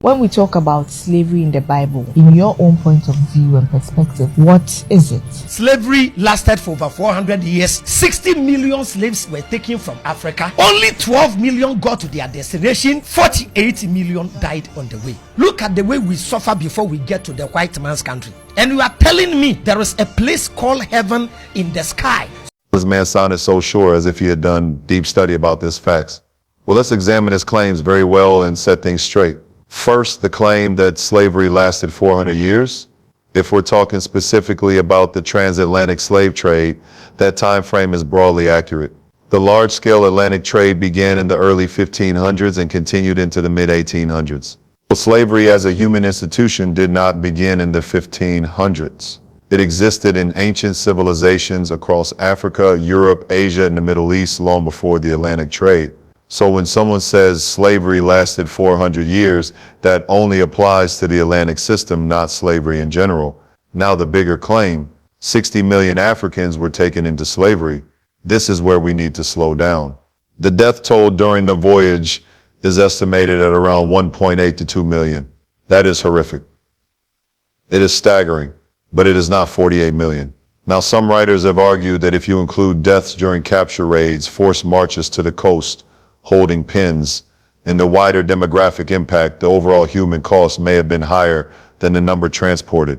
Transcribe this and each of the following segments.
When we talk about slavery in the Bible, in your own point of view and perspective, what is it? Slavery lasted for over 400 years. 60 million slaves were taken from Africa. Only 12 million got to their destination. 48 million died on the way. Look at the way we suffer before we get to the white man's country. And you are telling me there is a place called heaven in the sky. This man sounded so sure, as if he had done deep study about this facts. Well, let's examine his claims very well and set things straight. First, the claim that slavery lasted 400 years. If we're talking specifically about the transatlantic slave trade, that time frame is broadly accurate. The large-scale Atlantic trade began in the early 1500s and continued into the mid-1800s. Slavery as a human institution did not begin in the 1500s. It existed in ancient civilizations across Africa, Europe, Asia, and the Middle East long before the Atlantic trade. So when someone says slavery lasted 400 years, that only applies to the Atlantic system, not slavery in general. Now the bigger claim, 60 million Africans were taken into slavery. This is where we need to slow down. The death toll during the voyage is estimated at around 1.8 to 2 million. That is horrific. It is staggering, but it is not 48 million. Now some writers have argued that if you include deaths during capture raids, forced marches to the coast, holding pens, and the wider demographic impact, the overall human cost may have been higher than the number transported.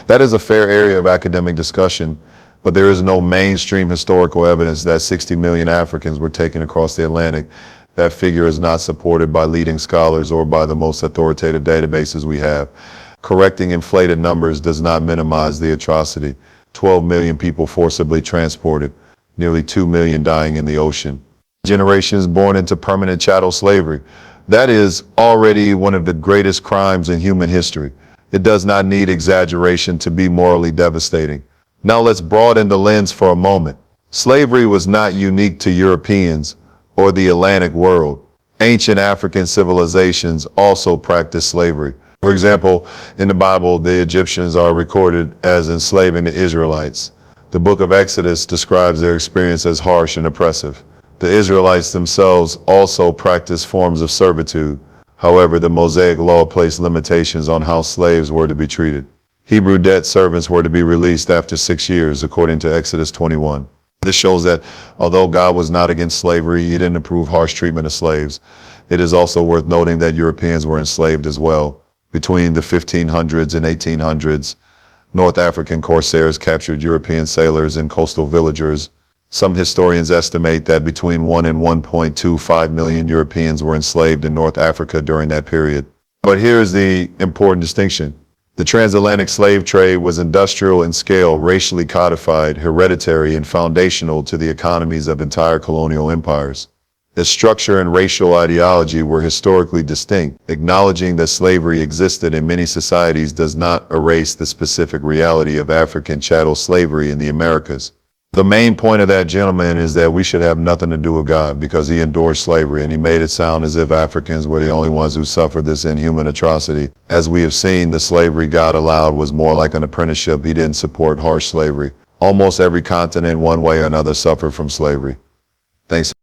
That is a fair area of academic discussion, but there is no mainstream historical evidence that 60 million Africans were taken across the Atlantic. That figure is not supported by leading scholars or by the most authoritative databases we have. Correcting inflated numbers does not minimize the atrocity. 12 million people forcibly transported, nearly 2 million dying in the ocean. Generations born into permanent chattel slavery. That is already one of the greatest crimes in human history. It does not need exaggeration to be morally devastating. Now let's broaden the lens for a moment. Slavery was not unique to Europeans or the Atlantic world. Ancient African civilizations also practiced slavery. For example, in the Bible, the Egyptians are recorded as enslaving the Israelites. The book of Exodus describes their experience as harsh and oppressive. The Israelites themselves also practiced forms of servitude. However, the Mosaic law placed limitations on how slaves were to be treated. Hebrew debt servants were to be released after 6 years, according to Exodus 21. This shows that although God was not against slavery, he didn't approve harsh treatment of slaves. It is also worth noting that Europeans were enslaved as well. Between the 1500s and 1800s, North African corsairs captured European sailors and coastal villagers. Some historians estimate that between 1 and 1.25 million Europeans were enslaved in North Africa during that period. But here's the important distinction. The transatlantic slave trade was industrial in scale, racially codified, hereditary, and foundational to the economies of entire colonial empires. Its structure and racial ideology were historically distinct. Acknowledging that slavery existed in many societies does not erase the specific reality of African chattel slavery in the Americas. The main point of that gentleman is that we should have nothing to do with God because he endorsed slavery, and he made it sound as if Africans were the only ones who suffered this inhuman atrocity. As we have seen, the slavery God allowed was more like an apprenticeship. He didn't support harsh slavery. Almost every continent, one way or another, suffered from slavery. Thanks.